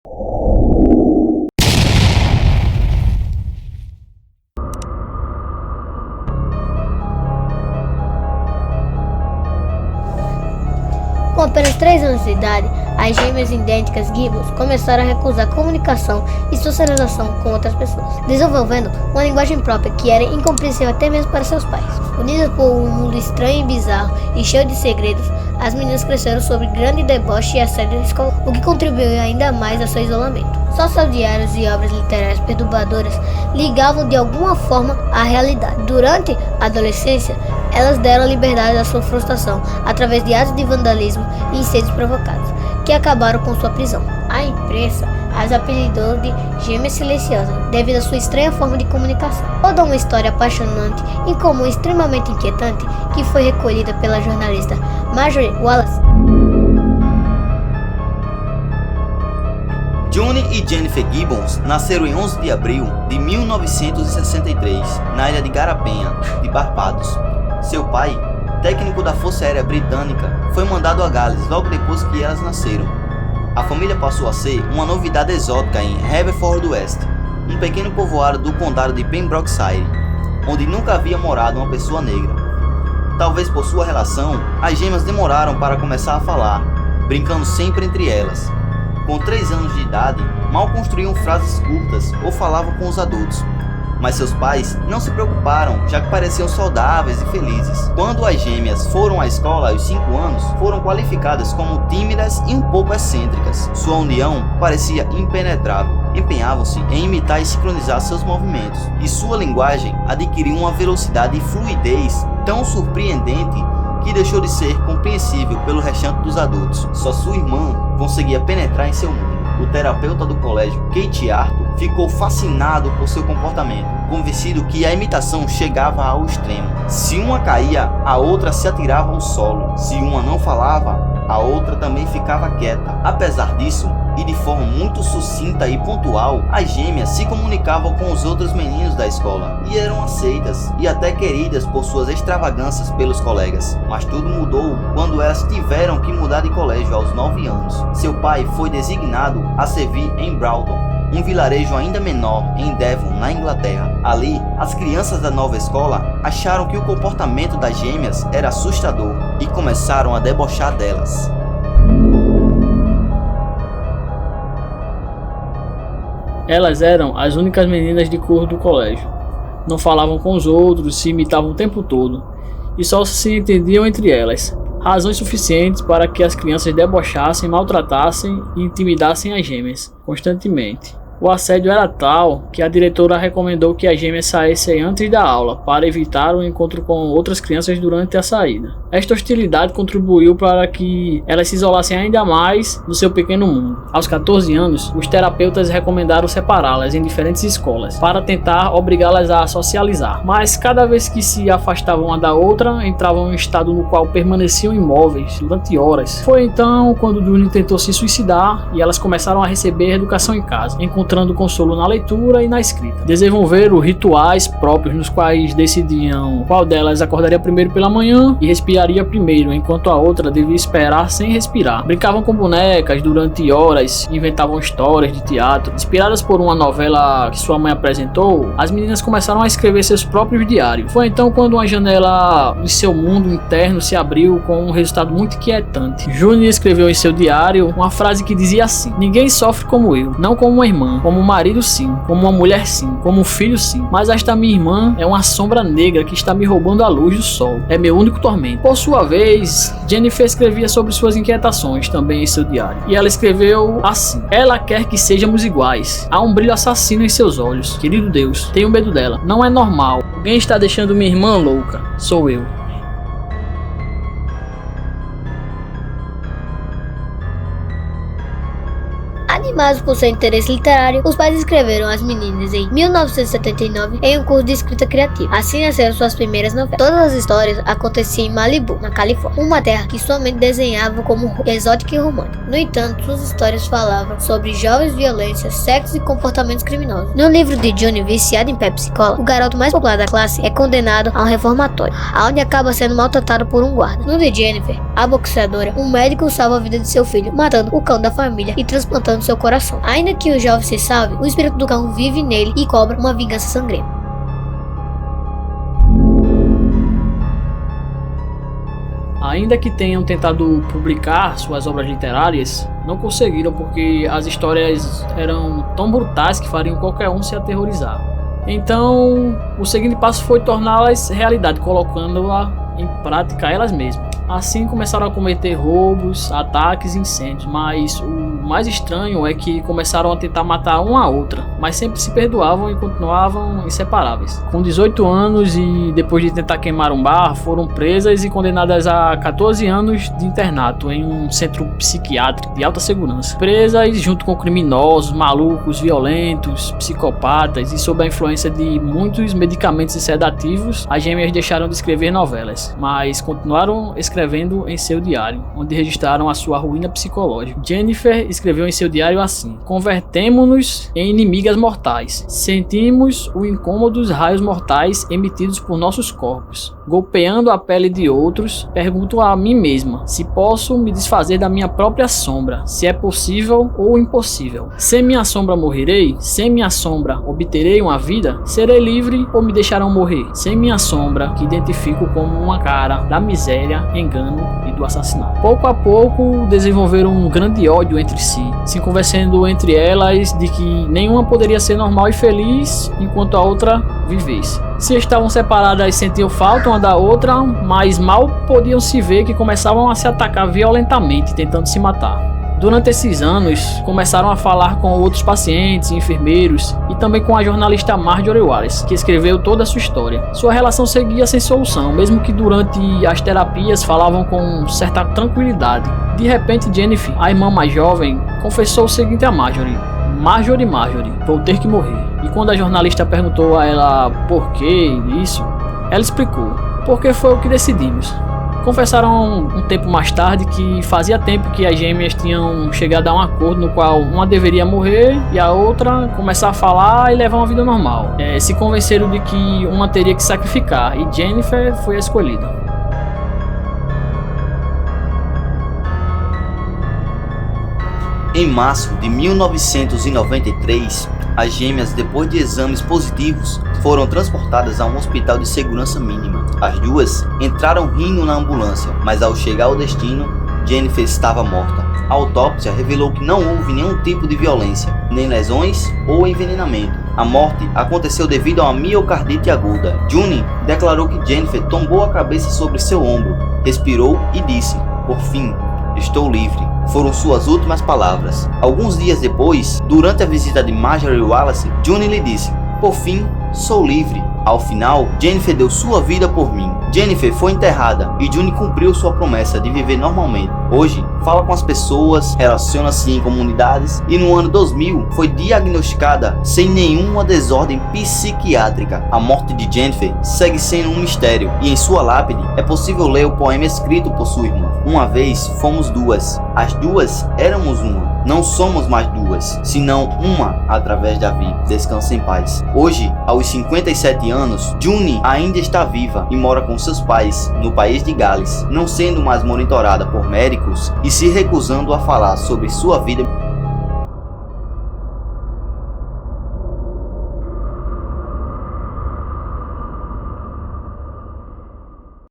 Com apenas 3 anos de idade, as gêmeas idênticas Gibbons começaram a recusar comunicação e socialização com outras pessoas, desenvolvendo uma linguagem própria que era incompreensível até mesmo para seus pais. Unidas por um mundo estranho e bizarro e cheio de segredos, as meninas cresceram sob grande deboche e assédio escolar, o que contribuiu ainda mais a seu isolamento. Só seus diários e obras literárias perturbadoras ligavam de alguma forma à realidade. Durante a adolescência, elas deram liberdade à sua frustração através de atos de vandalismo e incêndios provocados, que acabaram com sua prisão. A imprensa as apelidou de Gêmeas Silenciosas devido à sua estranha forma de comunicação. Toda uma história apaixonante, incomum e extremamente inquietante que foi recolhida pela jornalista Marjorie Wallace. Johnny e Jennifer Gibbons nasceram em 11 de abril de 1963, na ilha de Garapenha, de Barbados. Seu pai, técnico da Força Aérea Britânica, foi mandado a Gales logo depois que elas nasceram. A família passou a ser uma novidade exótica em Haverfordwest, um pequeno povoado do condado de Pembrokeshire, onde nunca havia morado uma pessoa negra. Talvez por sua relação, as gêmeas demoraram para começar a falar, brincando sempre entre elas. Com 3 anos de idade, mal construíam frases curtas ou falavam com os adultos. Mas seus pais não se preocuparam, já que pareciam saudáveis e felizes. Quando as gêmeas foram à escola aos 5 anos, foram qualificadas como tímidas e um pouco excêntricas. Sua união parecia impenetrável. Empenhavam-se em imitar e sincronizar seus movimentos, e sua linguagem adquiriu uma velocidade e fluidez tão surpreendente que deixou de ser compreensível pelo restante dos adultos. Só sua irmã conseguia penetrar em seu mundo. O terapeuta do colégio, Kate Arthur, ficou fascinado por seu comportamento, convencido que a imitação chegava ao extremo. Se uma caía, a outra se atirava ao solo. Se uma não falava, a outra também ficava quieta. Apesar disso, e de forma muito sucinta e pontual, as gêmeas se comunicavam com os outros meninos da escola e eram aceitas e até queridas por suas extravagâncias pelos colegas. Mas tudo mudou quando elas tiveram que mudar de colégio aos 9 anos. Seu pai foi designado a servir em Broughton, um vilarejo ainda menor em Devon, na Inglaterra. Ali, as crianças da nova escola acharam que o comportamento das gêmeas era assustador e começaram a debochar delas. Elas eram as únicas meninas de cor do colégio. Não falavam com os outros, se imitavam o tempo todo, e só se entendiam entre elas. Razões suficientes para que as crianças debochassem, maltratassem e intimidassem as gêmeas constantemente. O assédio era tal que a diretora recomendou que as gêmeas saíssem antes da aula para evitar o encontro com outras crianças durante a saída. Esta hostilidade contribuiu para que elas se isolassem ainda mais no seu pequeno mundo. Aos 14 anos, os terapeutas recomendaram separá-las em diferentes escolas para tentar obrigá-las a socializar. Mas cada vez que se afastavam uma da outra, entravam em um estado no qual permaneciam imóveis durante horas. Foi então quando Johnny tentou se suicidar e elas começaram a receber educação em casa, encontrando consolo na leitura e na escrita. Desenvolveram rituais próprios nos quais decidiam qual delas acordaria primeiro pela manhã e respiraria primeiro, enquanto a outra devia esperar sem respirar. Brincavam com bonecas durante horas, inventavam histórias de teatro. Inspiradas por uma novela que sua mãe apresentou, as meninas começaram a escrever seus próprios diários. Foi então quando uma janela de seu mundo interno se abriu com um resultado muito inquietante. Johnny escreveu em seu diário uma frase que dizia assim: "Ninguém sofre como eu, não como uma irmã, como um marido sim, como uma mulher sim, como um filho sim, mas esta minha irmã é uma sombra negra que está me roubando a luz do sol, é meu único tormento." Por sua vez, Jennifer escrevia sobre suas inquietações também em seu diário, e ela escreveu assim: "Ela quer que sejamos iguais, há um brilho assassino em seus olhos, querido Deus, tenho medo dela, não é normal, alguém está deixando minha irmã louca, sou eu." Animados por seu interesse literário, os pais inscreveram as meninas em 1979 em um curso de escrita criativa. Assim nasceram suas primeiras novelas. Todas as histórias aconteciam em Malibu, na Califórnia, uma terra que sua mente desenhava como exótica e romântica. No entanto, suas histórias falavam sobre jovens, violência, sexo e comportamentos criminosos. No livro de Johnny, viciado em Pepsi Cola, o garoto mais popular da classe é condenado a um reformatório, onde acaba sendo maltratado por um guarda. No de Jennifer, a boxeadora, um médico salva a vida de seu filho, matando o cão da família e transplantando seu coração. Ainda que o jovem se salve, o espírito do cão vive nele e cobra uma vingança sangrenta. Ainda que tenham tentado publicar suas obras literárias, não conseguiram porque as histórias eram tão brutais que fariam qualquer um se aterrorizar. Então, o seguinte passo foi torná-las realidade, colocando-a em prática elas mesmas. Assim começaram a cometer roubos, ataques e incêndios, mas o mais estranho é que começaram a tentar matar uma a outra, mas sempre se perdoavam e continuavam inseparáveis. Com 18 anos e depois de tentar queimar um bar, foram presas e condenadas a 14 anos de internato em um centro psiquiátrico de alta segurança. Presas junto com criminosos, malucos, violentos, psicopatas e sob a influência de muitos medicamentos e sedativos, as gêmeas deixaram de escrever novelas, mas continuaram escrevendo em seu diário, onde registraram a sua ruína psicológica. Jennifer escreveu em seu diário assim: convertemo-nos em inimigas mortais. Sentimos os incômodos raios mortais emitidos por nossos corpos. Golpeando a pele de outros, pergunto a mim mesma se posso me desfazer da minha própria sombra, se é possível ou impossível. Sem minha sombra morrerei? Sem minha sombra obterei uma vida? Serei livre ou me deixarão morrer? Sem minha sombra, que identifico como uma cara da miséria, engano e do assassinato. Pouco a pouco desenvolveram um grande ódio entre si, se conversando entre elas de que nenhuma poderia ser normal e feliz enquanto a outra vivesse. Se estavam separadas, sentiam falta uma da outra, mas mal podiam se ver que começavam a se atacar violentamente, tentando se matar. Durante esses anos, começaram a falar com outros pacientes e enfermeiros e também com a jornalista Marjorie Wallace, que escreveu toda a sua história. Sua relação seguia sem solução, mesmo que durante as terapias falavam com certa tranquilidade. De repente, Jennifer, a irmã mais jovem, confessou o seguinte a Marjorie: Marjorie, vou ter que morrer. E quando a jornalista perguntou a ela por que isso, ela explicou: porque foi o que decidimos. Confessaram um tempo mais tarde que fazia tempo que as gêmeas tinham chegado a um acordo no qual uma deveria morrer e a outra começar a falar e levar uma vida normal. Se convenceram de que uma teria que sacrificar e Jennifer foi a escolhida. Em março de 1993, as gêmeas, depois de exames positivos, foram transportadas a um hospital de segurança mínima. As duas entraram rindo na ambulância, mas ao chegar ao destino, Jennifer estava morta. A autópsia revelou que não houve nenhum tipo de violência, nem lesões ou envenenamento. A morte aconteceu devido a uma miocardite aguda. June declarou que Jennifer tombou a cabeça sobre seu ombro, respirou e disse: "Por fim, estou livre." Foram suas últimas palavras. Alguns dias depois, durante a visita de Marjorie Wallace, June lhe disse: "Por fim, sou livre." Ao final, Jennifer deu sua vida por mim. Jennifer foi enterrada e June cumpriu sua promessa de viver normalmente. Hoje, fala com as pessoas, relaciona-se em comunidades e no ano 2000 foi diagnosticada sem nenhuma desordem psiquiátrica. A morte de Jennifer segue sendo um mistério e em sua lápide é possível ler o poema escrito por sua irmã: "Uma vez fomos duas, as duas éramos uma. Não somos mais duas, senão uma através da vida. Descanse em paz." Hoje, aos 57 anos, June ainda está viva e mora com seus pais no país de Gales, não sendo mais monitorada por médicos e se recusando a falar sobre sua vida.